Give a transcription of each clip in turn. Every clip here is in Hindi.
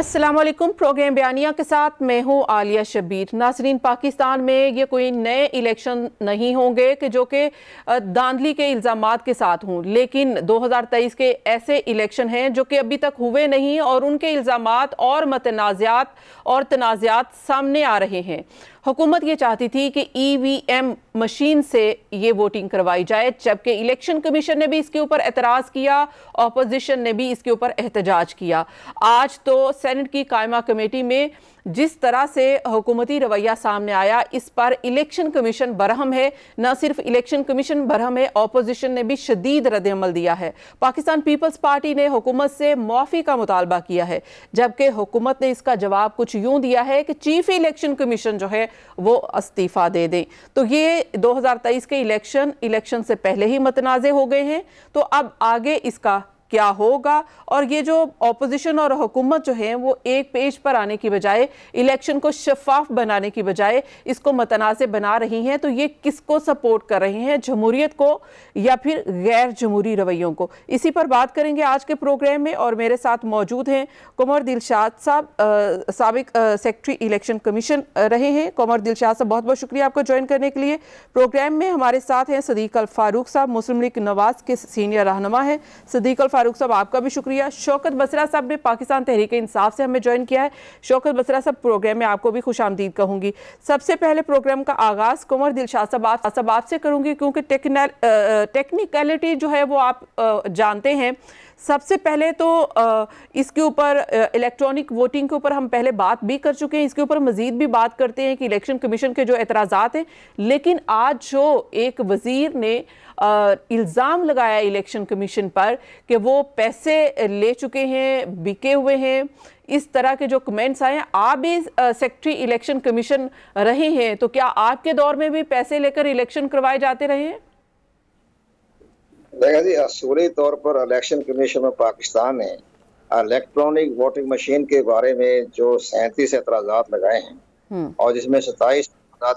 अस्सलाम वालेकुम। प्रोग्राम बयानिया के साथ मैं हूँ आलिया शबीर। नाज़रीन, पाकिस्तान में ये कोई नए इलेक्शन नहीं होंगे कि जो कि धांधली के इल्ज़ामात के साथ हों, लेकिन 2023 के ऐसे इलेक्शन हैं जो कि अभी तक हुए नहीं और उनके इल्ज़ामात और मतनाज़ात और तनाज़ात सामने आ रहे हैं। हुकूमत ये चाहती थी कि EVM मशीन से ये वोटिंग करवाई जाए, जबकि इलेक्शन कमीशन ने भी इसके ऊपर एतराज़ किया, अपोजिशन ने भी इसके ऊपर एहतजाज किया। आज तो सेनेट की कायमा कमेटी में जिस तरह से हुकूमती रवैया सामने आया, इस पर इलेक्शन कमीशन बरहम है। न सिर्फ इलेक्शन कमीशन बरहम है, अपोजिशन ने भी शदीद रद्द-ए-अमल दिया है। पाकिस्तान पीपल्स पार्टी ने हुकूमत से मुआफ़ी का मुतालबा किया है, जबकि हुकूमत ने इसका जवाब कुछ यूं दिया है कि चीफ इलेक्शन कमीशन जो है वो इस्तीफ़ा दे दें। तो ये 2023 के इलेक्शन से पहले ही मतनाज़े हो गए हैं। तो अब आगे इसका क्या होगा, और ये जो ऑपोजिशन और हुकूमत जो है वो एक पेज पर आने की बजाय, इलेक्शन को शफाफ बनाने की बजाय इसको मतनाज़े बना रही हैं, तो ये किसको सपोर्ट कर रहे हैं, जमहूरियत को या फिर गैर जमहूरी रवैयों को? इसी पर बात करेंगे आज के प्रोग्राम में। और मेरे साथ मौजूद हैं कुमर दिलशाद साहब, साबिक सेक्रेटरी इलेक्शन कमीशन रहे हैं। कुमर दिलशाद साहब, बहुत बहुत शुक्रिया आपको ज्वाइन करने के लिए। प्रोग्राम में हमारे साथ हैं सदीक अल फारूक साहब, मुस्लिम लीग नवाज के सीनियर रहनुमा हैं। सदीक अल फारूक साहब, आपका भी शुक्रिया। शौकत बसरा साहब ने पाकिस्तान तहरीक इंसाफ से हमें ज्वाइन किया है। शौकत बसरा साहब, प्रोग्राम में आपको भी खुशामदीद कहूंगी। सबसे पहले प्रोग्राम का आगाज कुमर दिलशाद साहब आपसे करूंगी, क्योंकि टेक्निकलिटी जो है वो आप जानते हैं। सबसे पहले तो इसके ऊपर इलेक्ट्रॉनिक वोटिंग के ऊपर हम पहले बात भी कर चुके हैं, इसके ऊपर मजीद भी बात करते हैं कि इलेक्शन कमीशन के जो एतराज़ात हैं। लेकिन आज जो एक वजीर ने इल्ज़ाम लगाया इलेक्शन कमीशन पर कि वो पैसे ले चुके हैं, बिके हुए हैं, इस तरह के जो कमेंट्स आए हैं। आप भी सेक्रेटरी इलेक्शन कमीशन रहे हैं, तो क्या आपके दौर में भी पैसे लेकर इलेक्शन करवाए जाते रहे हैं? देखा जी, असूली तौर पर इलेक्शन कमीशन ऑफ पाकिस्तान ने इलेक्ट्रॉनिक वोटिंग मशीन के बारे में जो 37 एतराज़ात लगाए हैं और जिसमें 27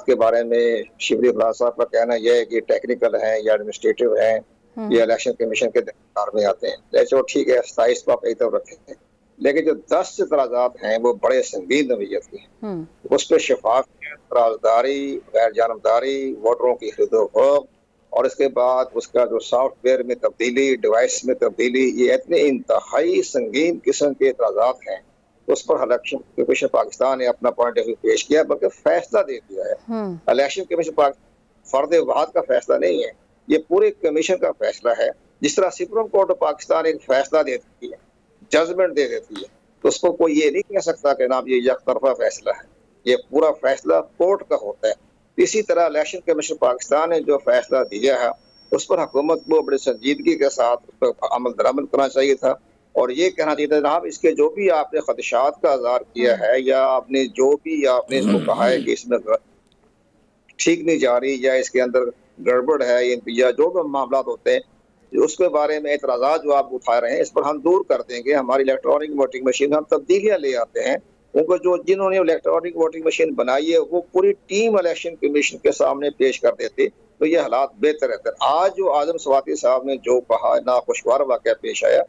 के बारे में शिबली फराज साहब का कहना यह है कि टेक्निकल है या एडमिनिस्ट्रेटिव है, ये इलेक्शन कमीशन के दायरे में आते हैं। जैसे वो ठीक है, 27 को आप एक तरफ रखे हैं, लेकिन जो 10 एतराज़ात हैं वो बड़े संगीन नौइयत के हैं। उस पर शफाफियत, राजदारी, गैर जानबदारी, वोटरों की खरीदो-फरोख्त और इसके बाद उसका जो सॉफ्टवेयर में तब्दीली, डिवाइस में तब्दीली, ये इतने इंतहाई संगीन किस्म के एतराज़ात हैं। उस पर इलेक्शन कमीशन पाकिस्तान ने अपना पॉइंट ऑफ व्यू पेश किया, बल्कि फैसला दे दिया है। इलेक्शन कमीशन फर्द वाहद का फैसला नहीं है, ये पूरे कमीशन का फैसला है। जिस तरह सुप्रीम कोर्ट ऑफ पाकिस्तान एक फैसला दे देती है, जजमेंट दे देती है, तो उसको कोई ये नहीं कह सकता कि ना ये यकतरफा फैसला है। ये पूरा फैसला कोर्ट का होता है। इसी तरह इलेक्शन कमीशन पाकिस्तान ने जो फैसला दिया है उस पर हुकूमत को बड़ी संजीदगी के साथ उस पर अमल दरामद करना चाहिए था और ये कहना चाहिए था जनाब, इसके जो भी आपने खदशात का इज़हार किया है या आपने जो भी आपने इसको कहा है कि इसमें ठीक नहीं जा रही या इसके अंदर गड़बड़ है या जो भी मामला होते हैं उसके बारे में एतराज़ात जो आप उठा रहे हैं, इस पर हम दूर कर देंगे। हमारी इलेक्ट्रॉनिक वोटिंग मशीन हम तब्दीलियाँ ले आते हैं। उनको जो जिन्होंने इलेक्ट्रॉनिक वोटिंग मशीन बनाई है वो पूरी टीम इलेक्शन कमीशन के सामने पेश कर देते तो ये हालात बेहतर रहते। आज जो आजम स्वाति साहब ने जो कहा, नाखुशगवार वाक़या पेश आया,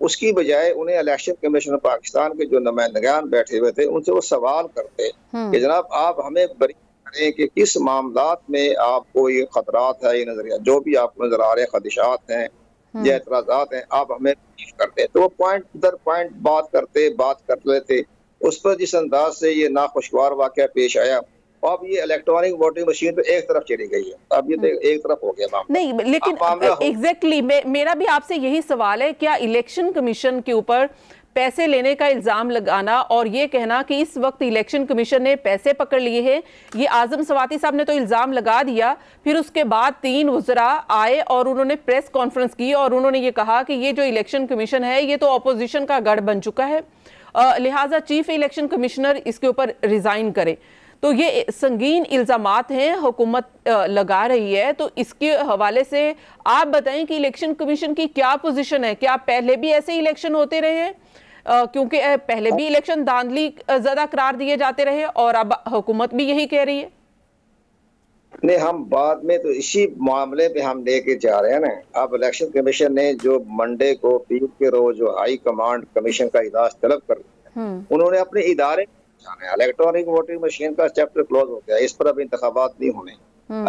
उसकी बजाय उन्हें इलेक्शन कमीशन पाकिस्तान के जो नुमाइंदगान बैठे हुए थे उनसे वो सवाल करते कि जनाब आप हमें बरी करें कि किस मामलात में आपको ये खतरात है, ये नजरिया जो भी आपको नजर आ रहे हैं, खदशात हैं या एतराज़ात हैं, आप हमें करते। तो वो पॉइंट दर पॉइंट बात कर लेते। उस पर जिस अंदाज से ये नाखुशगवार वाक़या पेश आया, अब ये इलेक्ट्रॉनिक वोटिंग मशीन तो एक तरफ चली गई है, अब ये एक तरफ हो गया मामला। नहीं, लेकिन एग्जैक्टली मेरा भी आपसे यही सवाल है, क्या इलेक्शन कमीशन के ऊपर पैसे लेने का इल्ज़ाम लगाना और ये कहना कि इस वक्त इलेक्शन कमीशन ने पैसे पकड़ लिए हैं, ये आजम स्वाति साहब ने तो इल्ज़ाम लगा दिया, फिर उसके बाद 3 वज़रा आए और उन्होंने प्रेस कॉन्फ्रेंस की और उन्होंने ये कहा कि ये जो इलेक्शन कमीशन है ये तो अपोजिशन का गढ़ बन चुका है, लिहाजा चीफ इलेक्शन कमिश्नर इसके ऊपर रिज़ाइन करे। तो ये संगीन इल्ज़ामात हैं हुकूमत लगा रही है। तो इसके हवाले से आप बताएं कि इलेक्शन कमीशन की क्या पोजीशन है? क्या पहले भी ऐसे इलेक्शन होते रहे हैं? क्योंकि पहले भी इलेक्शन धांधली ज़्यादा करार दिए जाते रहे और अब हुकूमत भी यही कह रही है। नहीं, हम बाद में तो इसी मामले पे हम लेके जा रहे हैं ना। अब इलेक्शन कमीशन ने जो मंडे को पीर के रोज जो हाई कमांड कमीशन का इजलास तलब कर उन्होंने अपने इदारे बचाने। इलेक्ट्रॉनिक वोटिंग मशीन का चैप्टर क्लोज हो गया, इस पर अब इंतखाबात नहीं होने,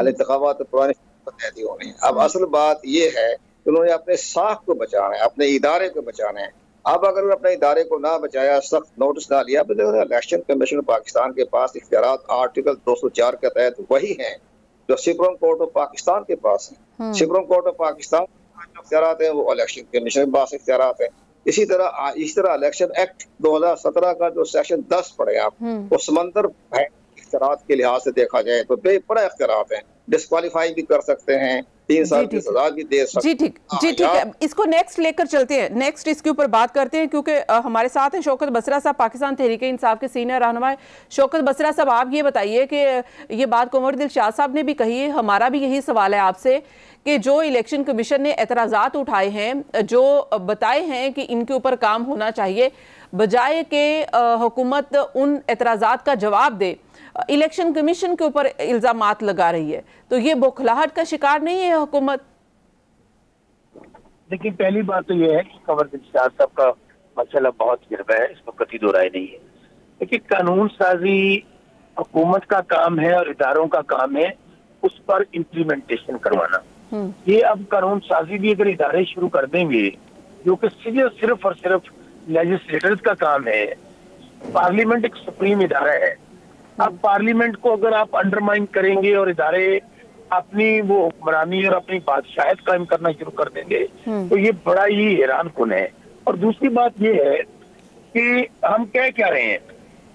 इंतखाबात पुराने तैयारी होने। अब असल बात ये है कि उन्होंने अपने साख को बचाना है, अपने इदारे को बचाना है। अब अगर अपने इदारे को ना बचाया, सख्त नोटिस ना लिया, तो इलेक्शन कमीशन पाकिस्तान के पास इख्तियारात आर्टिकल 204 के तहत वही हैं जो सुप्रीम कोर्ट ऑफ पाकिस्तान के पास है। सुप्रीम कोर्ट ऑफ पाकिस्तान जो इख्तियारात हैं वो इलेक्शन कमीशन के पास इख्तियारात है। इसी तरह इलेक्शन एक्ट 2017 का जो सेक्शन 10 पढ़े आप, वो समंदर है इख्तियारात के लिहाज से देखा जाए तो बेपड़ा इख्तियारात हैं। डिस्क्वालीफाई भी कर सकते हैं, 3 साल की सजा भी दे सकते हैं। जी ठीक है, इसको नेक्स्ट लेकर चलते हैं, नेक्स्ट इसके ऊपर बात करते हैं, क्योंकि हमारे साथ हैं शौकत बसरा साहब, पाकिस्तान तहरीक इंसाफ के सीनियर रहनुमा। शौकत बसरा साहब, आप ये बताइए कि ये बात कुंवर दिलशाद साहब ने भी कही है, हमारा भी यही सवाल है आपसे कि जो इलेक्शन कमीशन ने एतराज़ात उठाए हैं, जो बताए हैं कि इनके ऊपर काम होना चाहिए, बजाय के हुकूमत उन एतराज़ात का जवाब दे, इलेक्शन कमीशन के ऊपर इल्जामात लगा रही है, तो ये बौखलाहट का शिकार नहीं है हुकूमत? देखिए, पहली बात तो ये है कि कंवर दिलशाद साहब का मसला बहुत गिरवा है, इसमें कतई दो राय नहीं है। देखिए, कानून साजी हुकूमत का काम है और इदारों का काम है उस पर इम्प्लीमेंटेशन करवाना। ये अब कानून साजी भी अगर इदारे शुरू कर देंगे, जो कि सिर्फ और सिर्फ लेजिस्लेटर्स का काम है। पार्लियामेंट एक सुप्रीम इदारा है। अब पार्लियामेंट को अगर आप अंडरमाइन करेंगे और इदारे अपनी वो हुक्मरानी और अपनी बादशाहत कायम करना शुरू कर देंगे, तो ये बड़ा ही हैरान कुन है। और दूसरी बात ये है कि हम क्या रहे हैं,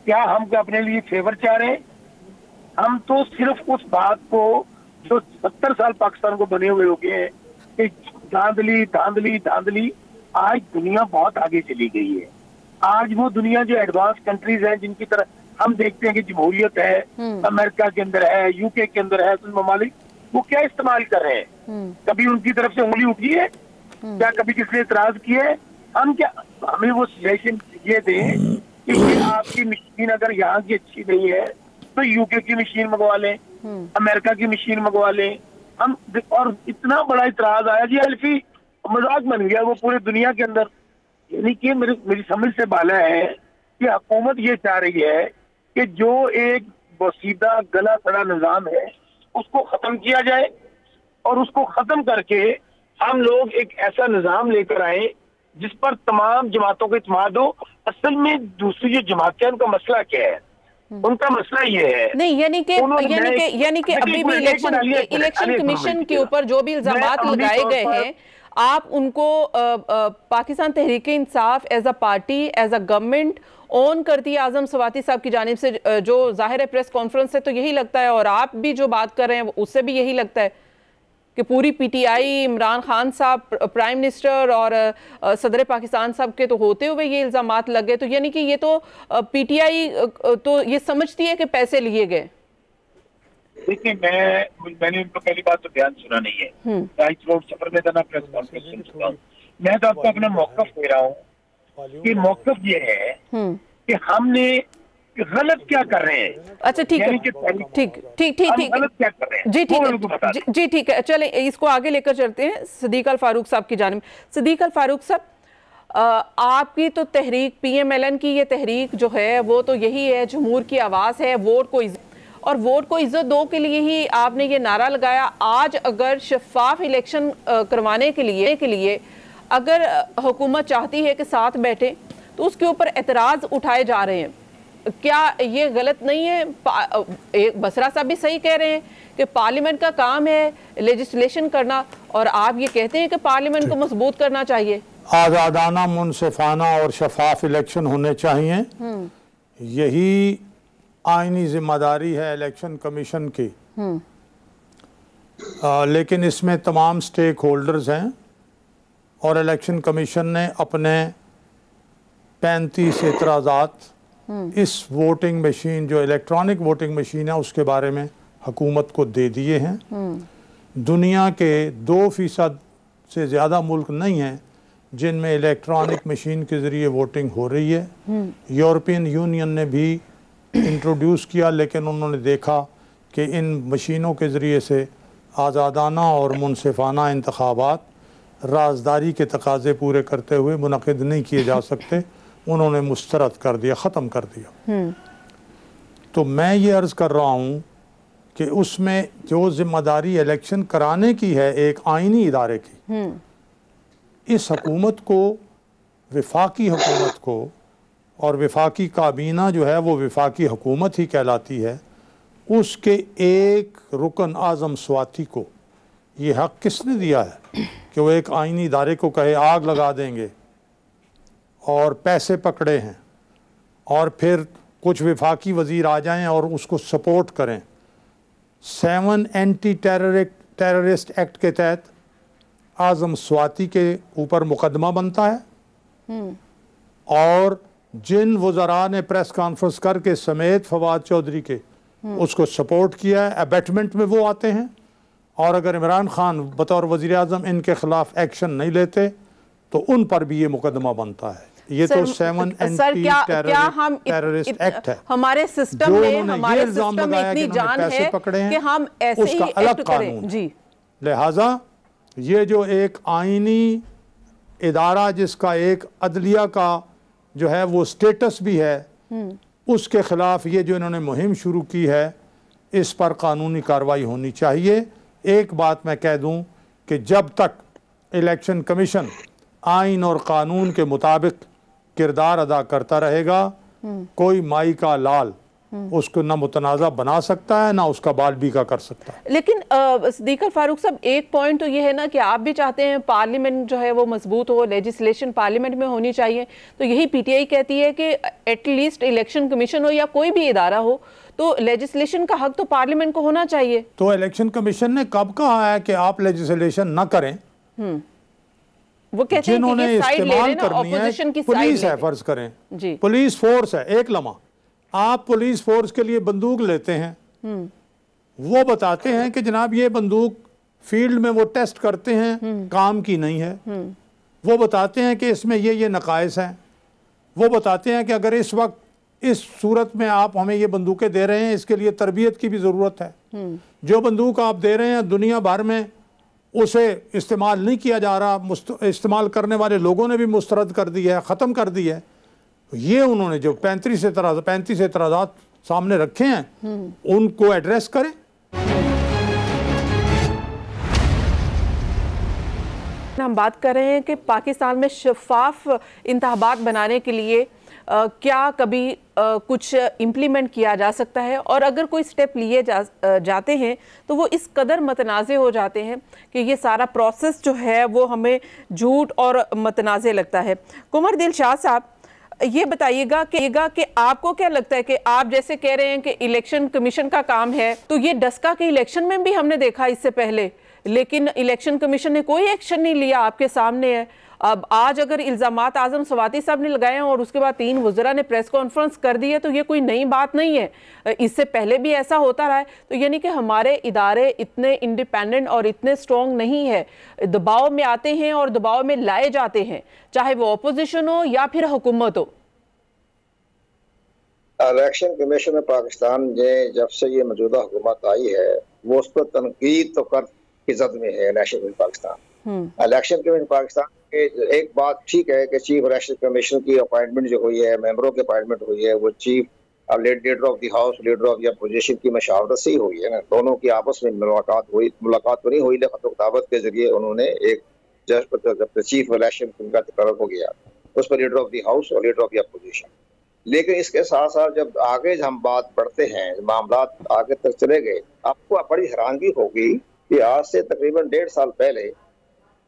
क्या हम अपने लिए फेवर चाह रहे हैं? हम तो सिर्फ उस बात को जो 70 साल पाकिस्तान को बने हुए हो गए हैं कि धांधली धांधली धांधली, आज दुनिया बहुत आगे चली गई है। आज वो दुनिया जो एडवांस कंट्रीज हैं, जिनकी तरह हम देखते हैं कि जमहूरियत है, अमेरिका के अंदर है, यूके के अंदर है, ममालिक, वो क्या इस्तेमाल कर रहे हैं? कभी उनकी तरफ से उंगली उठी है? क्या कभी किसी ने इतराज किया है? हमें वो सजेशन ये दें कि आपकी मशीन अगर यहाँ की अच्छी नहीं है तो यूके की मशीन मंगवा लें, अमेरिका की मशीन मंगवा लें। हम और इतना बड़ा इतराज आया जी, अल्फी मजाक बन गया वो पूरी दुनिया के अंदर। यानी कि मेरी समझ से बाला है कि हुकूमत ये चाह रही है कि जो एक बसीदा गला सड़ा निजाम है उसको खत्म किया जाए और उसको खत्म करके हम लोग एक ऐसा निजाम लेकर आए जिस पर तमाम जमातों को इत्मीनान हो। असल में दूसरी जो जमातें उनका मसला क्या है? उनका मसला ये है नहीं, यानी कि अभी भी इलेक्शन कमीशन के ऊपर जो भी इल्जामात लगाए गए हैं, आप उनको Pakistan Tehreek Insaf as a party, as a government on करती है आजम सवाती साहब की जानिब से, जो जाहिर है प्रेस कॉन्फ्रेंस से तो यही लगता है, और आप भी जो बात कर रहे हैं उससे भी यही लगता है कि पूरी पीटीआई, इमरान खान साहब प्राइम मिनिस्टर और सदर पाकिस्तान साहब के तो होते हुए ये इल्जामात लगे, तो यानी कि ये तो पीटीआई तो ये समझती है कि पैसे लिए गए। देखिए, मैंने उनको पहली बात तो बयान सुना नहीं है, रोड सफर में था ना प्रेस कॉन्फ्रेंस सुन चुका हूँ। मैं तो आपको अपना मौकफ दे रहा हूँ कि मौकफ ये है कि हमने गलत क्या कर रहे हैं। अच्छा, ठीक है, ठीक गलत क्या कर रहे हैं जी ठीक है, चले इसको आगे लेकर चलते हैं सदीक अल फारूक साहब की जानिब। सदीक अल फारूक साहब, आपकी तो तहरीक PMLN की ये तहरीक जो है वो तो यही है, जमहूर की आवाज़ है, वोट को इज्जत दो के लिए ही आपने ये नारा लगाया। आज अगर शफाफ इलेक्शन करवाने के लिए अगर हुकूमत चाहती है कि साथ बैठे, तो उसके ऊपर एतराज़ उठाए जा रहे हैं, क्या ये गलत नहीं है? बसरा साहब भी सही कह रहे हैं कि पार्लियामेंट का काम है लेजिस्लेशन करना, और आप ये कहते हैं कि पार्लियामेंट को मजबूत करना चाहिए। आज़ादाना, मुनसिफाना और शफाफ इलेक्शन होने चाहिए, यही आईनी जिम्मेदारी है इलेक्शन कमीशन की। लेकिन इसमें तमाम स्टेक होल्डर्स हैं और इलेक्शन कमीशन ने अपने 35 एतराज़ात इस वोटिंग मशीन, जो इलेक्ट्रॉनिक वोटिंग मशीन है, उसके बारे में हुकूमत को दे दिए हैं। दुनिया के 2% से ज़्यादा मुल्क नहीं हैं जिनमें इलेक्ट्रॉनिक मशीन के ज़रिए वोटिंग हो रही है। यूरोपियन यूनियन ने भी इंट्रोड्यूस किया, लेकिन उन्होंने देखा कि इन मशीनों के ज़रिए से आज़ादाना और मुनसिफाना इंतखाबात राजदारी के तकाज़े पूरे करते हुए मुनक़िद नहीं किए जा सकते। उन्होंने मुस्तरद कर दिया, ख़त्म कर दिया। तो मैं ये अर्ज़ कर रहा हूँ कि उसमें जो जिम्मेदारी इलेक्शन कराने की है एक आइनी इदारे की, इस हुकूमत को, वफाकी हुकूमत को, और वफाकी काबीना जो है वो वफाकी हुकूमत ही कहलाती है, उसके एक रुकन आज़म स्वाति को ये हक़ किसने दिया है कि वो एक आइनी इदारे को कहे आग लगा देंगे और पैसे पकड़े हैं और फिर कुछ वफाकी वज़ीर आ जाएं और उसको सपोर्ट करें। 7 एंटी टेररिस्ट एक्ट के तहत आज़म स्वाति के ऊपर मुकदमा बनता है और जिन वज़रा ने प्रेस कॉन्फ्रेंस करके समेत फवाद चौधरी के उसको सपोर्ट किया है, अबेटमेंट में वो आते हैं। और अगर इमरान खान बतौर वज़ीर आज़म इनके खिलाफ एक्शन नहीं लेते तो उन पर भी ये मुकदमा बनता है। ये तो 7 एंटी टेररिस्ट एक्ट है। हमारे सिस्टम में हमारे सिस्टम में इतनी जान है कि हम ऐसे ही अलग कानून जी। लिहाजा ये जो एक आइनी इदारा जिसका एक अदलिया का जो है वो स्टेटस भी है, उसके खिलाफ ये जो इन्होंने मुहिम शुरू की है, इस पर कानूनी कार्रवाई होनी चाहिए। एक बात मैं कह दूं कि जब तक इलेक्शन कमीशन आइन और कानून के मुताबिक किरदार अदा करता रहेगा, कोई माई का लाल उसको ना मुतनाज़ा बना सकता है ना उसका बाल बीका कर सकता है। लेकिन सिद्दीक फारूक साहब, एक पॉइंट तो ये है ना कि आप भी चाहते हैं पार्लियामेंट जो है वो मजबूत हो, लेजिस्लेशन पार्लियामेंट में होनी चाहिए, तो यही पीटीआई कहती है कि एटलीस्ट इलेक्शन कमीशन हो या कोई भी इदारा हो तो लेजिस्लेशन का हक तो पार्लियामेंट को होना चाहिए। तो इलेक्शन कमीशन ने कब कहा है कि आप लेजिस्लेशन न करें? वो कहते हैं कि ये साइड ले लेना, ऑपोजिशन की साइड पुलिस है, फर्ज करें जी, पुलिस फोर्स है, एक लम्हा आप पुलिस फोर्स के लिए बंदूक लेते हैं, वो बताते हैं कि जनाब ये बंदूक फील्ड में वो टेस्ट करते हैं, काम की नहीं है। वो बताते हैं कि इसमें ये नकाइस हैं। वो बताते हैं कि अगर इस वक्त इस सूरत में आप हमें ये बंदूकें दे रहे हैं, इसके लिए तरबियत की भी ज़रूरत है। जो बंदूक आप दे रहे हैं दुनिया भर में उसे इस्तेमाल नहीं किया जा रहा, इस्तेमाल करने वाले लोगों ने भी मुस्तरद कर दी है, ख़त्म कर दी है। ये उन्होंने जो 35 एतराज़ात सामने रखे हैं उनको एड्रेस करें। हम बात कर रहे हैं कि पाकिस्तान में शफाफ इंतखाबात बनाने के लिए क्या कभी कुछ इम्प्लीमेंट किया जा सकता है, और अगर कोई स्टेप लिए जाते हैं तो वो इस कदर मतनाज़े हो जाते हैं कि ये सारा प्रोसेस जो है वो हमें झूठ और मतनाज़े लगता है। कुमर दिल शाह साहब, ये बताइएगा कि आपको क्या लगता है कि आप जैसे कह रहे हैं कि इलेक्शन कमीशन का काम है, तो ये डस्का के इलेक्शन में भी हमने देखा इससे पहले, लेकिन इलेक्शन कमीशन ने कोई एक्शन नहीं लिया, आपके सामने है। अब आज अगर इल्ज़ामात आज़म स्वाति साहब ने लगाए हैं और उसके बाद 3 वज़रा ने प्रेस कॉन्फ्रेंस कर दी है, तो ये कोई नई बात नहीं है, इससे पहले भी ऐसा होता रहा है। तो यानी कि हमारे इदारे इतने इंडिपेंडेंट और इतने स्ट्रॉन्ग नहीं है, दबाव में आते हैं और दबाव में लाए जाते हैं, चाहे वो अपोजिशन हो या फिर हुकूमत हो। इलेक्शन कमीशन में पाकिस्तान में जब से ये मौजूदा हुकूमत आई है वो उस पर तनकीद तो कर इज्जत में है। इलेक्शन कमीशन पाकिस्तान के एक बात ठीक है कि चीफ इलेक्शन कमीशन की अपॉइंटमेंट जो हुई है, मेंबरों की अपॉइंटमेंट हुई है, वो chief leader of the house, leader of the opposition की मशावरत से ही हुई है ना। दोनों की आपस में मुलाकात तो नहीं हुई, लेकिन खिताबत के जरिए उन्होंने एक चीफ इलेक्शन का तकर्रर हो गया, उस पर लीडर ऑफ द हाउस और लीडर ऑफ द अपोजिशन। लेकिन इसके साथ साथ जब आगे हम बात बढ़ते हैं, मामला आगे तक चले गए, आपको बड़ी हैरानगी होगी कि आज से तकरीबन 1.5 साल पहले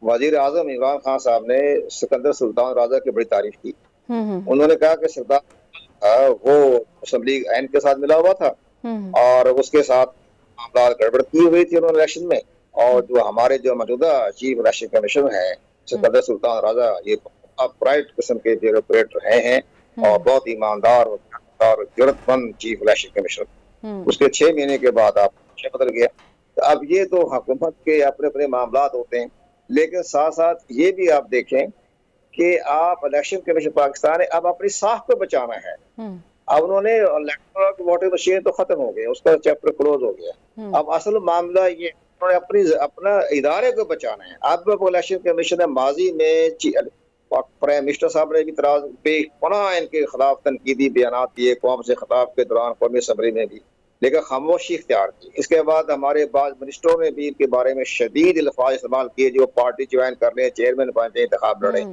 वजीर आजम इमरान खान साहब ने सिकंदर सुल्तान राजा की बड़ी तारीफ की। उन्होंने कहा कि सरदार वो असेंबली आइन के साथ मिला हुआ था और उसके साथ मामला गड़बड़ की हुई थी उन्होंने इलेक्शन में, और जो हमारे जो मौजूदा चीफ इलेक्शन कमीशन है सिकंदर सुल्तान राजा, ये अपराइट किस्म के ब्यूरोक्रेट रहे हैं और बहुत ईमानदार और जरूरतमंद चीफ इलेक्शन कमीशनर। उसके 6 महीने के बाद आप बदल गया। तो अब ये तो हुकूमत के अपने अपने मामलात होते हैं, लेकिन साथ साथ ये भी आप देखें कि आप इलेक्शन कमीशन पाकिस्तान है अब अपनी साख को बचाना है। अब उन्होंने इलेक्ट्रॉनिक वोटिंग मशीन तो खत्म हो गया, उसका चैप्टर क्लोज हो गया। अब असल मामला ये उन्होंने अपना इदारे को बचाना है। अब इलेक्शन कमीशन ने माजी में प्राइम मिनिस्टर साहब ने भी इतराज बेपनाह इनके खिलाफ तनकीदी बयान दिए कौम से खिताब के दौरान कौमी असम्बली में भी, लेकिन खामोशी इख्तियार की। इसके बाद हमारे बाद मिनिस्टरों ने भी इनके बारे में शदीद अल्फाज इस्तेमाल किए, जो पार्टी ज्वाइन कर लें, चेयरमैन बन जाए, इंतखाब लड़े,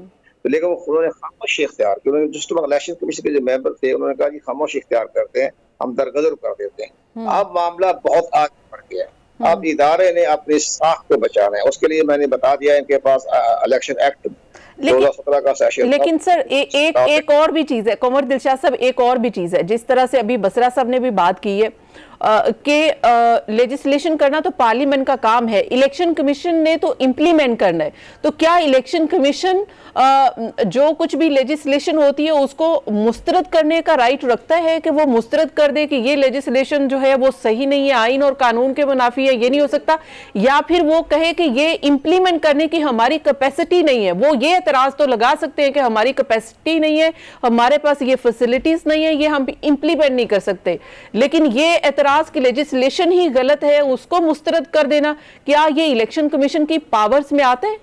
तो लेकिन उन्होंने खामोशी इख्तियार की। उन्होंने जिस इलेक्शन कमीशन के जो मेंबर थे उन्होंने कहा कि खामोशी इख्तियार करते हैं, हम दरगजर कर देते हैं। अब मामला बहुत आगे बढ़ गया है। अब इदारे ने अपनी साख को बचाना है, उसके लिए मैंने बता दिया इनके पास इलेक्शन एक्ट 2017 का सेशन। लेकिन सर एक और भी चीज है कमर दिलशाद साहब, एक और भी चीज है, जिस तरह से अभी बसरा साहब ने भी बात की है कि लेजिस्लेशन करना तो पार्लियामेंट का काम है, इलेक्शन कमीशन ने तो इम्प्लीमेंट करना है। तो क्या इलेक्शन कमीशन जो कुछ भी लेजिस्लेशन होती है उसको मुस्तरद करने का राइट रखता है कि वो मुस्तरद कर दे कि ये लेजिस्लेशन जो है वो सही नहीं है, आइन और कानून के मुनाफी है, ये नहीं हो सकता, या फिर वो कहे कि ये इम्प्लीमेंट करने की हमारी कैपेसिटी नहीं है। वो ये एतराज तो लगा सकते हैं कि हमारी कैपेसिटी नहीं है, हमारे पास ये फैसिलिटीज नहीं है, ये हम इम्प्लीमेंट नहीं कर सकते, लेकिन ये एतराज की लेजिस्लेशन ही गलत है, उसको मुस्तरद कर देना, क्या ये इलेक्शन कमीशन की पावर्स में आता है?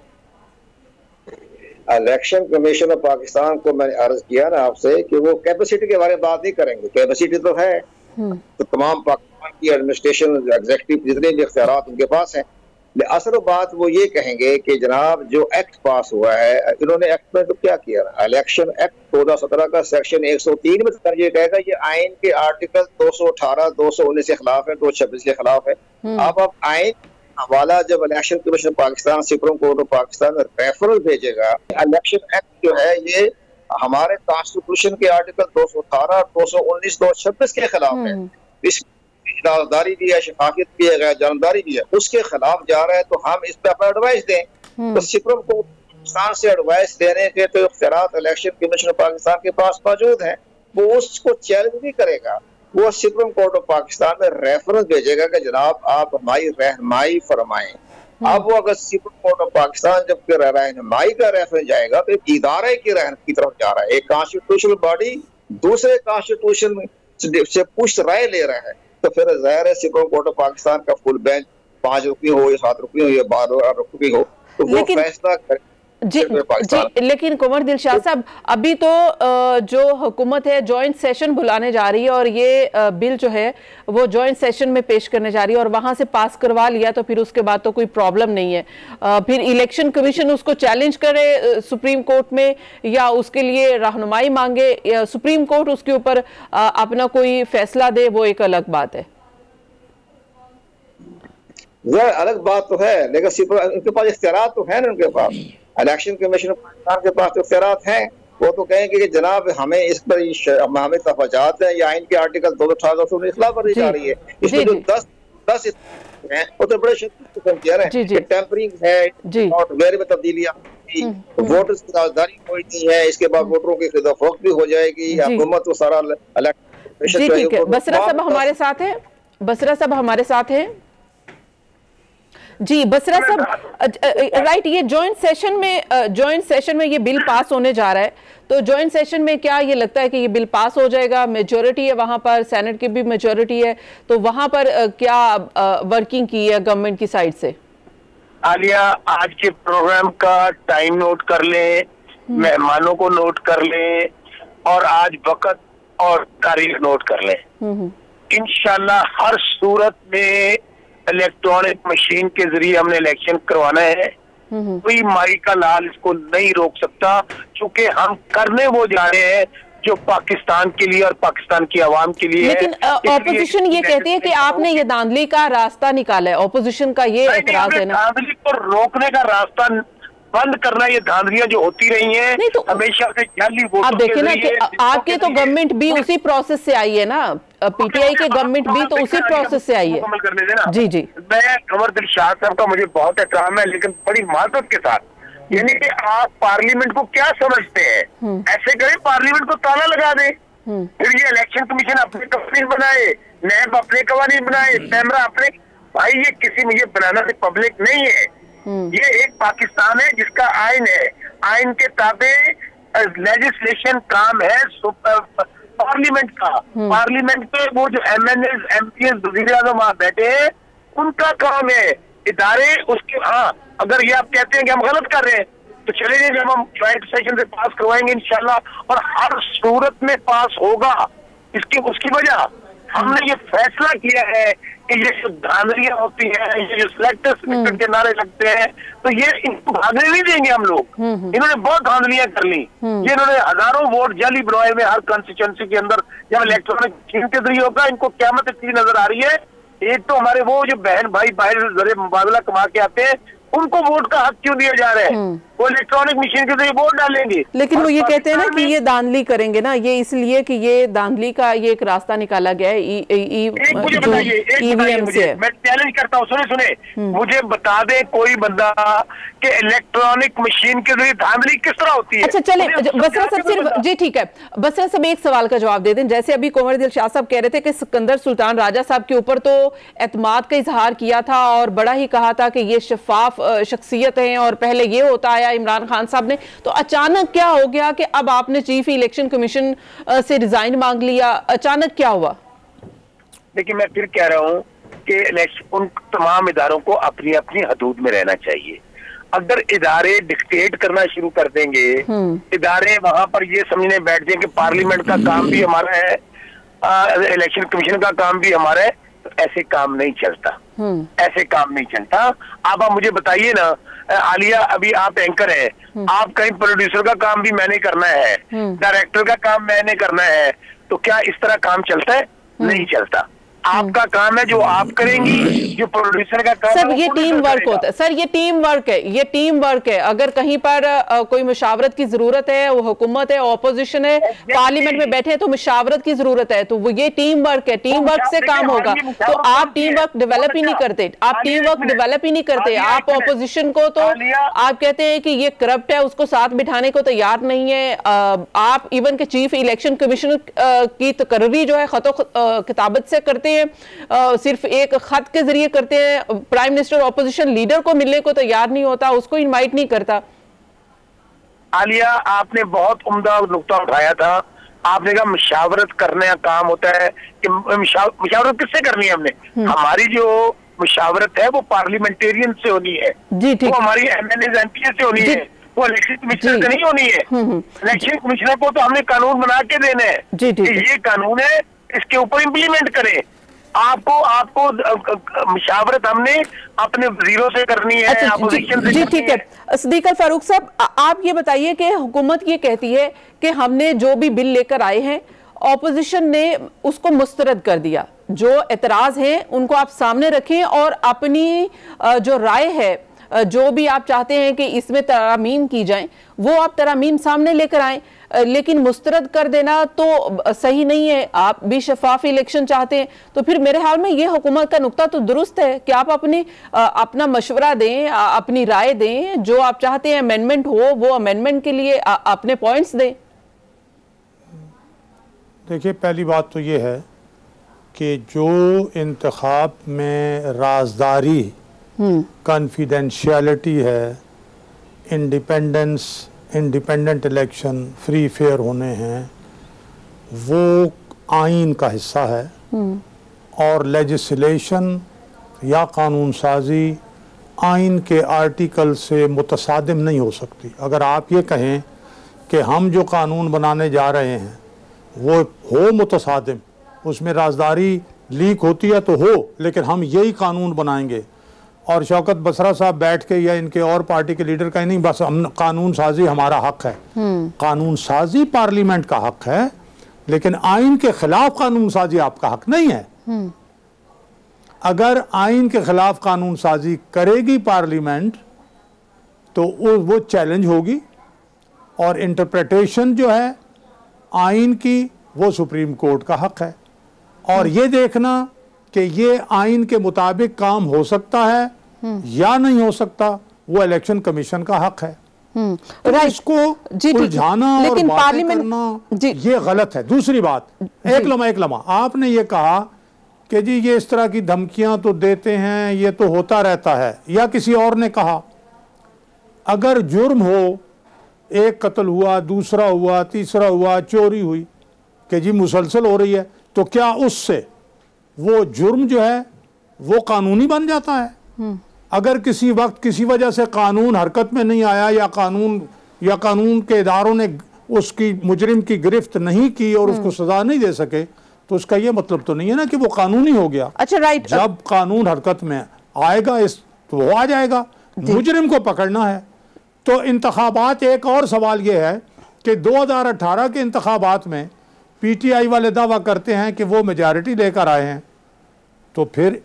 इलेक्शन कमीशन ऑफ पाकिस्तान को मैंने अर्ज किया ना आपसे कि वो कैपेसिटी के बारे में बात नहीं करेंगे। कैपेसिटी तो है, तो तमाम पाकिस्तान की एडमिनिस्ट्रेशन एग्जीक्यूटिव जितने भी इख्तियारात उनके पास हैं। असल बात वो ये कहेंगे कि जनाब जो एक्ट पास हुआ है, इन्होंने एक्ट में तो क्या किया ना, इलेक्शन एक्ट 2017 का सेक्शन 103 में तो ये कहेगा ये आइन के आर्टिकल 218, 219 के खिलाफ है, 226 के खिलाफ है। अब आइन हवाला जब election commission Pakistan supreme court of Pakistan में रेफरल भेजेगा, इलेक्शन एक्ट जो है ये हमारे कॉन्स्टिट्यूशन के आर्टिकल 218, 219, 226 के खिलाफ है। इसमें जानदारी भी है, शफाफियत भी है, जानदारी भी है, उसके खिलाफ जा रहा है, तो हम इस पे अपना एडवाइस दें। तो सुप्रीम कोर्ट पाकिस्तान से एडवाइस देने के तो इख्तियारात इलेक्शन कमीशन पाकिस्तान के पास मौजूद हैं, वो उसको चैलेंज नहीं करेगा। वो सुप्रीम कोर्ट ऑफ पाकिस्तान में रेफरेंस भेजेगा कि जनाब आप हमारी रहनुमाई फरमाएं। अब वो अगर सुप्रीम कोर्ट ऑफ पाकिस्तान जब रहनुमाई का रेफरेंस जाएगा तो एक इदारे की तरफ जा रहा है, एक कॉन्स्टिट्यूशनल बॉडी दूसरे कॉन्स्टिट्यूशन से कुछ राय ले रहा है, तो फिर जाहिर है सुप्रीम कोर्ट ऑफ पाकिस्तान का फुल बेंच 5 रुपये हो या 7 रुपये हो या 12 रुपये हो, तो वो फैसला करे। जी, लेकिन कुमर दिलशाद साहब, अभी तो जो हुकूमत है जॉइंट सेशन बुलाने जा रही है और ये बिल जो है वो जॉइंट सेशन में पेश करने जा रही है और वहां से पास करवा लिया तो फिर उसके बाद तो कोई प्रॉब्लम नहीं है। फिर इलेक्शन कमीशन उसको चैलेंज करे सुप्रीम कोर्ट में या उसके लिए रहनुमाई मांगे, या सुप्रीम कोर्ट उसके ऊपर अपना कोई फैसला दे, वो एक अलग बात है। यह अलग बात तो है, लेकिन उनके पास इख्तियारात तो है ना, उनके पास इलेक्शन कमीशन पाकिस्तान के पास तो इख्तियारात हैं। वो तो कहेंगे कि जनाब हमें इस पर हमें तफाजात है, या आइन के आर्टिकल 218 में खिलाफ वर्जी जा रही है। इसमें जो 10 हैं वो तो बड़े कह रहे हैं, टेम्परिंग है और वगैरह में तब्दीलियां, वोटर्स की राजधानी कोई नहीं है, इसके बाद वोटरों की खिलाफत भी हो जाएगी, हुकूमत तो सारा इलेक्शन। बसरा साहब हमारे साथ है, बसरा साहब हमारे साथ है जी। बसरा साहब, राइट, ये जॉइंट सेशन में ये बिल पास होने जा रहा है, तो जॉइंट सेशन में क्या ये लगता है कि ये बिल पास हो जाएगा? मेजॉरिटी है वहां पर, सेनेट की भी मेजॉरिटी है, तो वहां पर क्या वर्किंग की है गवर्नमेंट की साइड से? आलिया, आज के प्रोग्राम का टाइम नोट कर लें, मेहमानों को नोट कर लें और आज वक्त और तारीख नोट कर लें। इंशाल्लाह हर सूरत में इलेक्ट्रॉनिक मशीन के जरिए हमने इलेक्शन करवाना है। कोई माई का लाल इसको नहीं रोक सकता, क्योंकि हम करने वो जा रहे हैं जो पाकिस्तान के लिए और पाकिस्तान की आवाम के लिए। लेकिन ऑपोजिशन ये कहती है कि आपने ये धांधली का रास्ता निकाला है, ऑपोजिशन का ये एतराज है ना। धांधली को रोकने का रास्ता बंद करना, ये धांधलियां जो होती रही हैं तो हमेशा से जाली वोटों आप देखिए ना कि आपके तो गवर्नमेंट भी उसी प्रोसेस से आई है ना, पीटीआई के गवर्नमेंट भी तो उसी प्रोसेस से आई है। करने देना जी जी, मैं कमर दिलशाद साहब का मुझे बहुत एहतराम है, लेकिन बड़ी माजरत के साथ, यानी कि आप पार्लियामेंट को क्या समझते हैं? ऐसे करें पार्लियामेंट को ताला लगा दे, फिर ये इलेक्शन कमीशन अपने कवानीन बनाए, नैब अपने कवानीन बनाए, कैमरा अपने। भाई ये किसी में ये बनाना से पब्लिक नहीं है, ये एक पाकिस्तान है जिसका आइन है, आइन के ताबे लेजिस्लेशन काम है पार्लियामेंट का। पार्लियामेंट पे वो जो MNAs, MPs, वज़ीर आज़म वहां बैठे हैं, उनका काम है, इदारे उसके। हाँ, अगर ये आप कहते हैं कि हम गलत कर रहे हैं तो चले जाएंगे, हम ज्वाइंट सेशन से पास करवाएंगे इंशाल्लाह, और हर सूरत में पास होगा। उसकी वजह हमने ये फैसला किया है कि ये जो धांधलियां होती हैं, ये जो सिलेक्टर के नारे लगते हैं, तो ये इनको भागने नहीं देंगे हम लोग। इन्होंने बहुत धांधलियां कर ली, ये इन्होंने हजारों वोट जाली बनवाए में हर कंस्टिट्यूंसी के अंदर, जब इलेक्ट्रॉनिक मशीन के जरिए होगा। इनको क्यामत इतनी नजर आ रही है। एक तो हमारे वो जो बहन भाई बाहर जरिए मुबादला कमा के आते हैं, उनको वोट का हक क्यों दिया जा रहा है? वो इलेक्ट्रॉनिक मशीन के जरिए वोट डालेंगे। लेकिन वो ये कहते हैं ना कि ये धांधली करेंगे ना, ये इसलिए कि ये धांधली का ये एक रास्ता निकाला गया है ईवीएम से। मैं चैलेंज करता हूँ, सुने मुझे बता दे कोई बंदा कि इलेक्ट्रॉनिक मशीन के जरिए धांधली किस तरह होती है। अच्छा चले बसरा साहब, सिर्फ जी ठीक है, बसरा साहब एक सवाल का जवाब दे दें। जैसे अभी कुंवर दिलशाद साहब कह रहे थे कि सिकंदर सुल्तान राजा साहब के ऊपर तो एतमाद का इजहार किया था और बड़ा ही कहा था कि ये शफाफ शख्सियत है, और पहले ये होता आया इमरान खान साहब ने, तो अचानक क्या हो गया कि अब आपने चीफ इलेक्शन कमीशन से रिजाइन मांग लिया? अचानक क्या हुआ? देखिए मैं फिर कह रहा हूँ कि उन तमाम इदारों को अपनी अपनी हदूद में रहना चाहिए। अगर इदारे डिक्टेट करना शुरू कर देंगे, इदारे वहां पर ये समझने बैठ जाए कि पार्लियामेंट का काम भी हमारा है, इलेक्शन कमीशन का काम भी हमारा है, तो ऐसे काम नहीं चलता। ऐसे काम नहीं चलता। आप मुझे बताइए ना आलिया, अभी आप एंकर है, आप कहीं प्रोड्यूसर का काम भी मैंने करना है, डायरेक्टर का काम मैंने करना है, तो क्या इस तरह काम चलता है? नहीं चलता। आपका काम है जो आप करेंगी, जो प्रोड्यूसर का काम सर ये टीम वर्क होता है। सर ये टीम वर्क है, ये टीम वर्क है। अगर कहीं पर कोई मुशावरत की जरूरत है, वो हुकूमत है, ऑपोजिशन है, पार्लियामेंट में बैठे हैं, तो मुशावरत की जरूरत है, तो वो ये टीम वर्क है, टीम वर्क से काम होगा। तो आप टीम वर्क डेवलप ही नहीं करते, आप टीम वर्क डेवलप ही नहीं करते। आप ऑपोजिशन को तो आप कहते हैं कि ये करप्ट है, उसको साथ बिठाने को तैयार नहीं है। आप इवन के चीफ इलेक्शन कमीशन की तकर्री जो है खतो किताबत से करते हैं, सिर्फ एक खत के जरिए करते हैं। प्राइम मिनिस्टर ऑपोजिशन लीडर को मिलने को तैयार नहीं होता, उसको इनवाइट नहीं करता। आलिया आपने बहुत उम्दा नुक्ता उठाया था। आपने कहा मुशावरत करने का काम होता है कि मुशावरत किससे करनी है? हमने हमारी जो मुशावरत है वो पार्लियामेंटेरियन से होनी है जी, ठीक। वो हमारी एमएनए एमपीए से होनी है, वो इलेक्शन कमिश्नर से नहीं होनी है। इलेक्शन कमिश्नर को तो हमने कानून बना के देना है जी, ये कानून है, इसके ऊपर इम्प्लीमेंट करें। आपको मुशावरत हमने अपने वजीरों से करनी है, अपोजिशन से। जी ठीक है। सदीक अल फारूक साहब, आप ये बताइए कि हुकूमत ये कहती है कि हमने जो भी बिल लेकर आए हैं, ऑपोजिशन ने उसको मुस्तरद कर दिया। जो एतराज है उनको आप सामने रखें और अपनी जो राय है, जो भी आप चाहते हैं कि इसमें तरामीम की जाए, वो आप तरामीम सामने लेकर आए। लेकिन मुस्तरद कर देना तो सही नहीं है। आप भी शफाफ इलेक्शन चाहते हैं, तो फिर मेरे ख्याल में ये हुकूमत का नुक्ता तो दुरुस्त है कि आप अपना मशवरा दें, अपनी राय दें, जो आप चाहते हैं अमेंडमेंट हो, वो अमेंडमेंट के लिए अपने पॉइंट्स दें। देखिए पहली बात तो ये है कि जो इंतखाब में राजदारी, कॉन्फिडेंशियलिटी है, इंडिपेंडेंट इलेक्शन फ्री फेयर होने हैं, वो आइन का हिस्सा है। और लेजिस्लेशन या कानून साजी आइन के आर्टिकल से मुतसादिम नहीं हो सकती। अगर आप ये कहें कि हम जो कानून बनाने जा रहे हैं वो हो मुतसादिम, उसमें राजदारी लीक होती है तो हो, लेकिन हम यही कानून बनाएंगे। और शौकत बसरा साहब बैठ के या इनके और पार्टी के लीडर का ही नहीं, बस हम कानून साजी हमारा हक है। कानून साजी पार्लियामेंट का हक है, लेकिन आइन के खिलाफ कानून साजी आपका हक नहीं है। अगर आइन के खिलाफ कानून साजी करेगी पार्लियामेंट तो वो चैलेंज होगी, और इंटरप्रिटेशन जो है आइन की वो सुप्रीम कोर्ट का हक है। और ये देखना कि ये आइन के मुताबिक काम हो सकता है या नहीं हो सकता, वो इलेक्शन कमीशन का हक है। तो इसको उलझाना और बातें करना ये गलत है। दूसरी बात, एक लम्हा आपने ये कहा कि जी ये इस तरह की धमकियां तो देते हैं, ये तो होता रहता है, या किसी और ने कहा अगर जुर्म हो, एक कत्ल हुआ, दूसरा हुआ, तीसरा हुआ, चोरी हुई, कि जी मुसलसल हो रही है, तो क्या उससे वो जुर्म जो है वो कानूनी बन जाता है? अगर किसी वक्त किसी वजह से कानून हरकत में नहीं आया या कानून के इदारों ने उसकी मुजरिम की गिरफ्त नहीं की और उसको सजा नहीं दे सके, तो उसका ये मतलब तो नहीं है ना कि वो कानूनी हो गया। अच्छा, राइट। जब कानून हरकत में आएगा तो वो आ जाएगा, मुजरिम को पकड़ना है। तो इंतखाबात, एक और सवाल ये है कि 2018 के इंतखाबात में पीटीआई वाले दावा करते हैं कि वो मेजॉरिटी लेकर आए हैं, तो फिर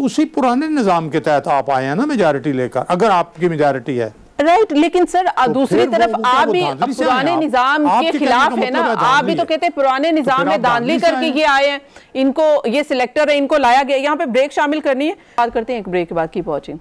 उसी पुराने निज़ाम के तहत आप आए हैं ना मेजॉरिटी लेकर, अगर आपकी मेजॉरिटी है। राइट, लेकिन सर तो दूसरी तरफ आप भी पुराने निजाम के खिलाफ है ना, आप भी तो कहते हैं पुराने निजाम में धांधली करके ये आए हैं, इनको ये सिलेक्टर है, इनको लाया गया। यहाँ पे ब्रेक शामिल करनी है, बात करते हैं एक ब्रेक के बाद की पहुंची।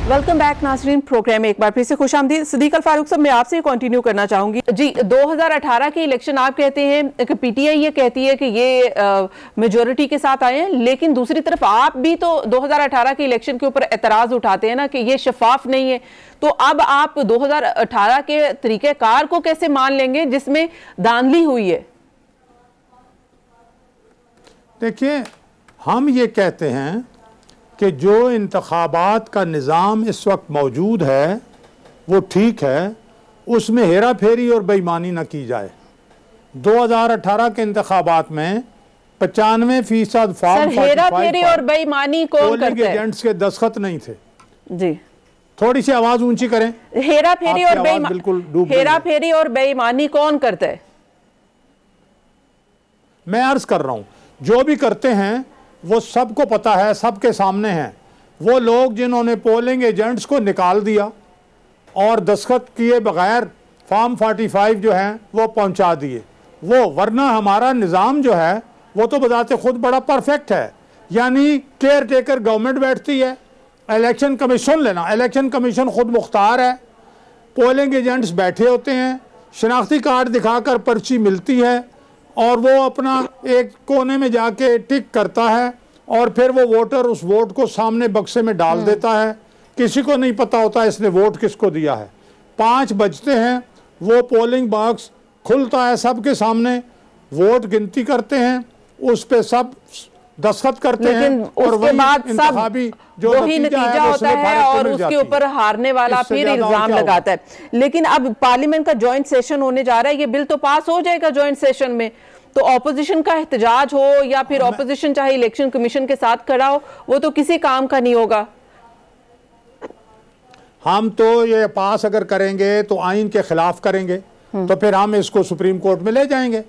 वेलकम बैक नाज़रीन, प्रोग्राम में एक बार फिर से खुशामदीद। सदीक अल फारूक साहब, मैं आपसे कंटिन्यू करना चाहूंगी जी। 2018 के इलेक्शन आप कहते हैं कि पीटीआई ये कहती है कि ये मेजॉरिटी के साथ आए हैं, लेकिन दूसरी तरफ आप भी तो 2018 के इलेक्शन के ऊपर एतराज उठाते हैं ना कि ये शफाफ नहीं है। तो अब आप 2018 के तरीक़ेकार को कैसे मान लेंगे जिसमें धांधली हुई है? देखिए, हम ये कहते हैं कि जो इंतखाबात का निज़ाम इस वक्त मौजूद है वो ठीक है, उसमें हेरा फेरी और बेईमानी न की जाए। 2018 के इंतखाबात में 95% फॉर्म हेरा फेरी और बेईमानी कौन करता है? एजेंट्स के दस्तखत नहीं थे जी। थोड़ी सी आवाज ऊंची करें। हेरा फेरी और बेईमानी कौन करता है? मैं अर्ज कर रहा हूं, जो भी करते हैं वो सबको पता है, सबके सामने है। वो लोग जिन्होंने पोलिंग एजेंट्स को निकाल दिया और दस्तखत किए बगैर फॉर्म 45 जो है वो पहुंचा दिए, वो, वरना हमारा निज़ाम जो है वो तो बताते खुद बड़ा परफेक्ट है। यानी केयर टेकर गवर्नमेंट बैठती है, इलेक्शन कमीशन लेना, इलेक्शन कमीशन खुद मुख्तार है, पोलिंग एजेंट्स बैठे होते हैं, शनाख्ती कार्ड दिखाकर पर्ची मिलती है और वो अपना एक कोने में जाके टिक करता है और फिर वो वोटर उस वोट को सामने बक्से में डाल देता है। किसी को नहीं पता होता इसने वोट किसको दिया है। 5 बजते हैं, वो पोलिंग बॉक्स खुलता है, सबके सामने वोट गिनती करते हैं, उस पे सब दस्तखत करते हैं और उसके बाद सब जो वही नतीजा होता है और उसके ऊपर हारने वाला फिर इल्जाम लगाता है। लेकिन अब पार्लियामेंट का जॉइंट सेशन होने जा रहा है, ये बिल तो पास हो जाएगा जॉइंट सेशन में, तो ऑपोजिशन का एहतजाज हो या फिर ऑपोजिशन चाहे इलेक्शन कमीशन के साथ खड़ा हो, वो तो किसी काम का नहीं होगा। हम तो ये पास अगर करेंगे तो आइन के खिलाफ करेंगे, तो फिर हम इसको सुप्रीम कोर्ट में ले जाएंगे,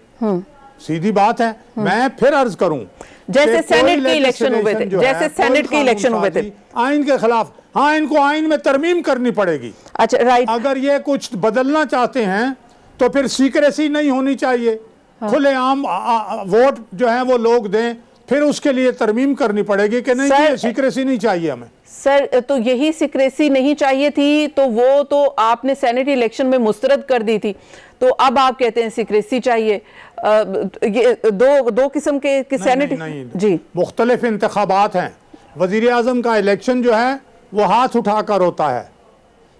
सीधी बात है। मैं फिर अर्ज करूं, जैसे सेनेट के इलेक्शन हुए थे, जैसे सेनेट के इलेक्शन हुए थे आइन के खिलाफ, हाँ, इनको आइन में तरमीम करनी पड़ेगी। अच्छा, राइट। अगर ये कुछ बदलना चाहते हैं तो फिर सीक्रेसी नहीं होनी चाहिए, खुलेआम वोट जो है वो लोग दें, फिर उसके लिए तरमीम करनी पड़ेगी कि नहीं, ये सीक्रेसी नहीं चाहिए हमें। सर, तो यही सीक्रेसी नहीं चाहिए थी तो वो तो आपने सेनेट इलेक्शन में मुस्तरद कर दी थी, तो अब आप कहते हैं सीक्रेसी चाहिए। ये दो किस्म के सेनेट जी मुख्तलिफ इंतखाबात हैं। वजीर आजम का इलेक्शन जो है वो हाथ उठाकर होता है,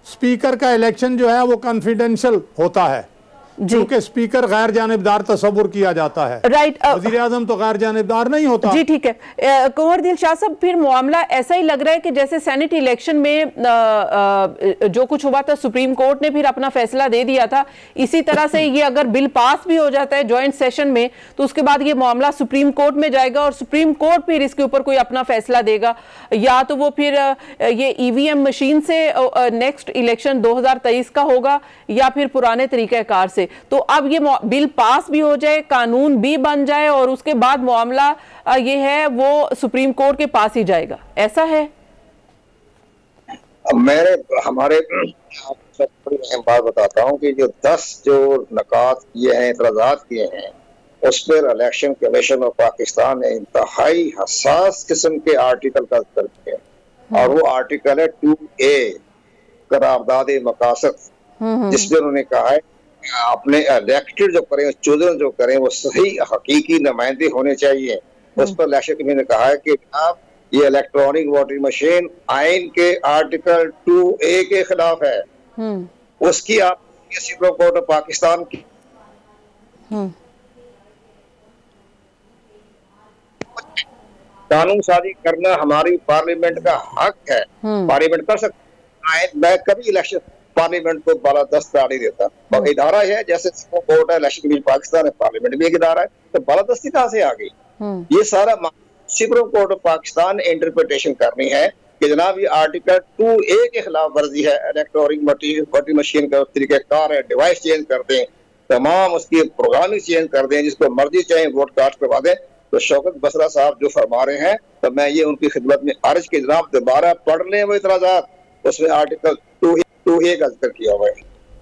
स्पीकर का इलेक्शन जो है वो कॉन्फिडेंशियल होता है, क्योंकि स्पीकर गैर जानिबदार तस्वुर किया जाता है। राइट। वज़ीर आज़म तो गैर जानिबदार नहीं होता। जी ठीक है। कुंवर दिल शाह साहब, फिर मामला ऐसा ही लग रहा है कि जैसे सेनेट इलेक्शन में जो कुछ हुआ था, सुप्रीम कोर्ट ने फिर अपना फैसला दे दिया था, इसी तरह से ये अगर बिल पास भी हो जाता है जॉइंट सेशन में तो उसके बाद ये मामला सुप्रीम कोर्ट में जाएगा और सुप्रीम कोर्ट फिर इसके ऊपर कोई अपना फैसला देगा, या तो वो फिर ये ईवीएम मशीन से नेक्स्ट इलेक्शन 2023 का होगा या फिर पुराने तरीक़ेकार से। तो अब ये बिल पास भी हो जाए, कानून भी बन जाए और उसके बाद मामला ये है वो सुप्रीम कोर्ट के पास ही जाएगा, ऐसा है? हमारे बात बताता हूं कि जो 10 जो नकात किए हैं, इतराजात किए हैं, उस पर इलेक्शन कमीशन ऑफ पाकिस्तान ने इंतहाई हसास किस्म के आर्टिकल का जिक्र किया और वो आर्टिकल है 2A करारदाद मकासद, जिसमें उन्होंने कहा है अपने इलेक्टेड जो करें, चुने जो करें, वो सही हकीकी नुमाइंदे होने चाहिए। उस पर इलेक्शन कमीशन ने कहा है कि आप ये इलेक्ट्रॉनिक वोटिंग मशीन आइन के आर्टिकल 2A के खिलाफ है, उसकी आप सुप्रीम कोर्ट ऑफ पाकिस्तान की कानून साजी करना हमारी पार्लियामेंट का हक है, पार्लियामेंट कर सकता है। मैं कभी इलेक्शन पार्लियामेंट को बालादस्त नहीं देता, और इदारा है जैसे सुप्रीम कोर्ट है, इलेक्शन कमीशन पाकिस्तान है, पार्लियामेंट भी एक इदारा है, तो बालादस्ती कहाँ से आ गई? ये सारा सुप्रीम कोर्ट ऑफ पाकिस्तान ने इंटरप्रिटेशन करनी है कि जनाब ये आर्टिकल 2A के खिलाफ वर्जी है, इलेक्ट्रॉनिक वोटिंग मशीन का तरीक़ेकार है, डिवाइस चेंज कर दें, तमाम उसकी प्रोग्रामिंग चेंज कर दें, जिसको मर्जी चाहे वोट कास्ट करवा दें। तो शौकत बसरा साहब जो फरमा रहे हैं, तो मैं ये उनकी खिदमत में अर्ज की जनाब दोबारा पढ़ लें वो इतराज़ात, उसमें आर्टिकल 2A का जिक्र किया हुआ है,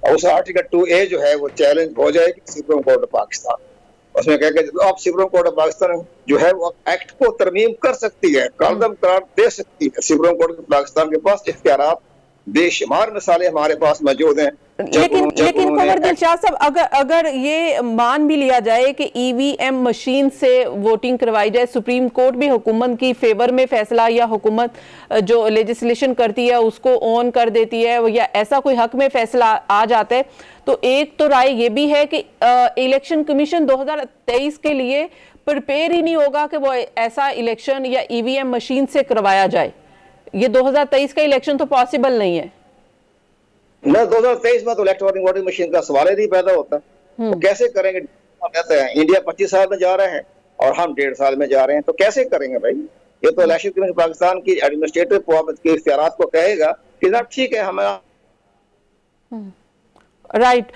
और उस आर्टिकल 2A जो है वो चैलेंज हो जाएगी सुप्रीम कोर्ट ऑफ पाकिस्तान। उसमें कह के अब सुप्रीम कोर्ट ऑफ पाकिस्तान जो है वो एक्ट को तरमीम कर सकती है, कालदम करार दे सकती है। सुप्रीम कोर्ट ऑफ पाकिस्तान के पास इख्तियारात बेशुमार मिसालें हमारे पास मौजूद हैं। लेकिन कुंवर दिलशाद साहब, अगर ये मान भी लिया जाए कि ईवीएम मशीन से वोटिंग करवाई जाए, सुप्रीम कोर्ट भी हुकूमत की फेवर में फैसला या हुकूमत जो लेजिस्लेशन करती है उसको ऑन कर देती है, या ऐसा कोई हक में फैसला आ जाता है, तो एक तो राय ये भी है कि इलेक्शन कमीशन 2023 के लिए प्रिपेयर ही नहीं होगा कि वो ऐसा इलेक्शन या ईवीएम मशीन से करवाया जाए। ये 2023 का इलेक्शन तो पॉसिबल नहीं है ना, 2023 में तो इलेक्ट्रॉनिक वोटिंग मशीन का सवाल ही नहीं पैदा होता। तो कैसे करेंगे? इंडिया 25 साल में जा रहे हैं और हम 1.5 साल में जा रहे हैं, तो कैसे करेंगे भाई? ये तो इलेक्शन कमीशन पाकिस्तान की एडमिनिस्ट्रेटिव पावर के इख्तियारात को कहेगा कि ना ठीक है हमें। राइट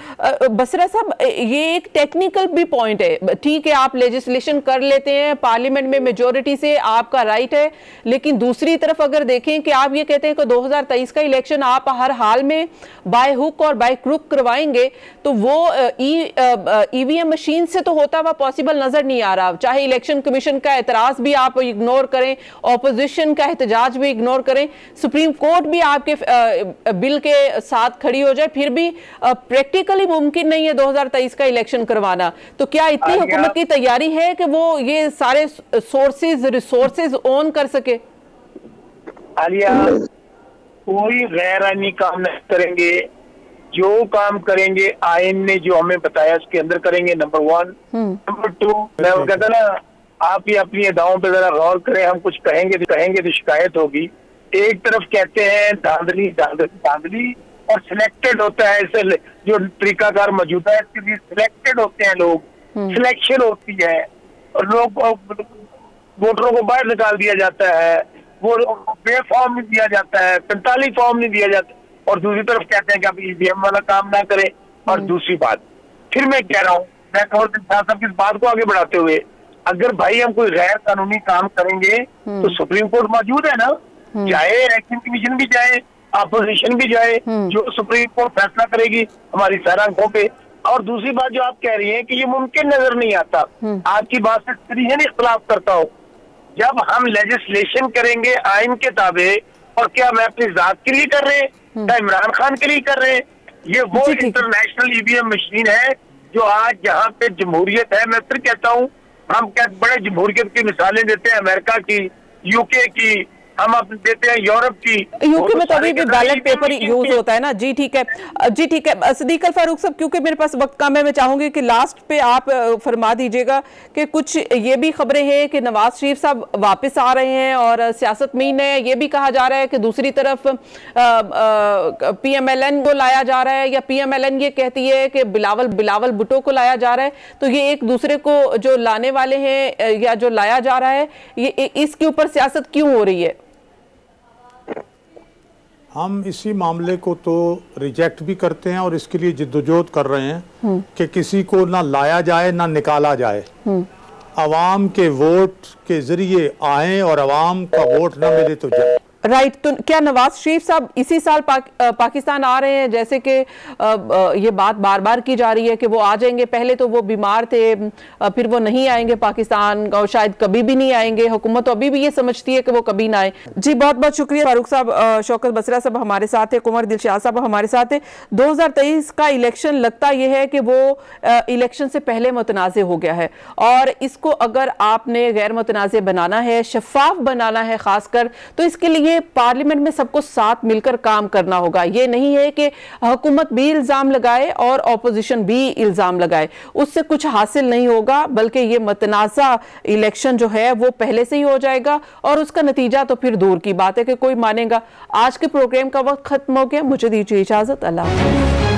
बसरा साहब, ये एक टेक्निकल भी पॉइंट है। ठीक है, आप लेजिस्लेशन कर लेते हैं पार्लियामेंट में मेजोरिटी से, आपका राइट है, लेकिन दूसरी तरफ अगर देखें कि आप ये कहते हैं कि 2023 का इलेक्शन आप हर हाल में बाय हुक और बाय क्रुक करवाएंगे, तो वो ईवीएम मशीन से तो होता हुआ पॉसिबल नजर नहीं आ रहा। चाहे इलेक्शन कमीशन का एतराज भी आप इग्नोर करें, ऑपोजिशन का एहतजाज भी इग्नोर करें, सुप्रीम कोर्ट भी आपके बिल के साथ खड़ी हो जाए, फिर भी प्रैक्टिकली मुमकिन नहीं है 2023 का इलेक्शन करवाना। तो क्या इतनी हुकूमत की तैयारी है कि वो ये सारे सोर्सेज रिसोर्सेज ऑन कर सके? आलिया, कोई गैर आईनी काम नहीं करेंगे, जो काम करेंगे आइन ने जो हमें बताया उसके अंदर करेंगे, नंबर 1। नंबर 2, मैं वो कहता ना, आप ही अपनी अदाओं पे जरा गौर करें, हम कुछ कहेंगे तो शिकायत होगी। एक तरफ कहते हैं धांधली और सिलेक्टेड होता है, इसे जो तरीकाकार मौजूदा है इसके लिए सिलेक्टेड होते हैं लोग, सिलेक्शन होती है और लोग वोटरों को बाहर निकाल दिया जाता है, वो बे फॉर्म नहीं दिया जाता है, 45 फॉर्म नहीं दिया जाता, और दूसरी तरफ कहते हैं कि आप ईवीएम वाला काम ना करें। और दूसरी बात फिर मैं कह रहा हूँ, मैं साहब की इस बात को आगे बढ़ाते हुए, अगर भाई हम कोई गैर कानूनी काम करेंगे तो सुप्रीम कोर्ट मौजूद है ना, चाहे इलेक्शन कमीशन भी जाए, अपोजिशन भी जाए, जो सुप्रीम कोर्ट फैसला करेगी हमारी सारा आंखों पे। और दूसरी बात जो आप कह रही हैं कि ये मुमकिन नजर नहीं आता, आपकी बात से सरीहन इख्तिलाफ करता हूँ। जब हम लेजिस्लेशन करेंगे आइन के ताबे, और क्या मैं अपनी जात के लिए कर रहे हैं या इमरान खान के लिए कर रहे हैं, ये वो इंटरनेशनल ईवीएम मशीन है जो आज जहाँ पे जमहूरियत है। मैं फिर कहता हूँ, हम क्या बड़े जमहूरियत की मिसालें देते हैं, अमेरिका की, यूके की, हम अपने देते हैं यूरोप की। यूके में तो अभी भी बैलेट पेपर यूज होता है ना। जी ठीक है, जी ठीक है। सदीक अल फारूक साहब, क्योंकि मेरे पास वक्त कम है, मैं चाहूंगी कि लास्ट पे आप फरमा दीजिएगा कि कुछ ये भी खबरें हैं कि नवाज शरीफ साहब वापस आ रहे हैं, और सियासत में ये भी कहा जा रहा है कि दूसरी तरफ PMLN को लाया जा रहा है, या PMLN ये कहती है कि बिलावल भुट्टो को लाया जा रहा है। तो ये एक दूसरे को जो लाने वाले हैं या जो लाया जा रहा है, ये इसके ऊपर सियासत क्यों हो रही है? हम इसी मामले को तो रिजेक्ट भी करते हैं और इसके लिए जिद्दोजहद कर रहे हैं कि किसी को ना लाया जाए ना निकाला जाए, अवाम के वोट के जरिए आए और अवाम का वोट ना मिले तो जाए। राइट। तो क्या नवाज शरीफ साहब इसी साल पाकिस्तान आ रहे हैं? जैसे कि ये बात बार बार की जा रही है कि वो आ जाएंगे, पहले तो वो बीमार थे, फिर वो नहीं आएंगे पाकिस्तान, और शायद कभी भी नहीं आएंगे। हुकूमत तो अभी भी ये समझती है कि वो कभी ना आए। जी बहुत बहुत शुक्रिया फारूक साहब। शौकत बसरा साहब हमारे साथ है, कुंवर दिलशाद साहब हमारे साथ है। 2023 का इलेक्शन लगता यह है कि वो इलेक्शन से पहले मुतनाज़ हो गया है, और इसको अगर आपने गैर मुतनाज़ बनाना है, शफाफ बनाना है खासकर, तो इसके लिए कि पार्लियामेंट में सबको साथ मिलकर काम करना होगा। ये नहीं है कि हुकूमत भी इल्जाम लगाए और ऑपोजिशन भी इल्जाम लगाए, उससे कुछ हासिल नहीं होगा, बल्कि ये मतनाज़ा इलेक्शन जो है वो पहले से ही हो जाएगा और उसका नतीजा तो फिर दूर की बात है कि कोई मानेगा। आज के प्रोग्राम का वक्त खत्म हो गया, मुझे दीजिए इजाजत, अल्लाह हाफ़िज़।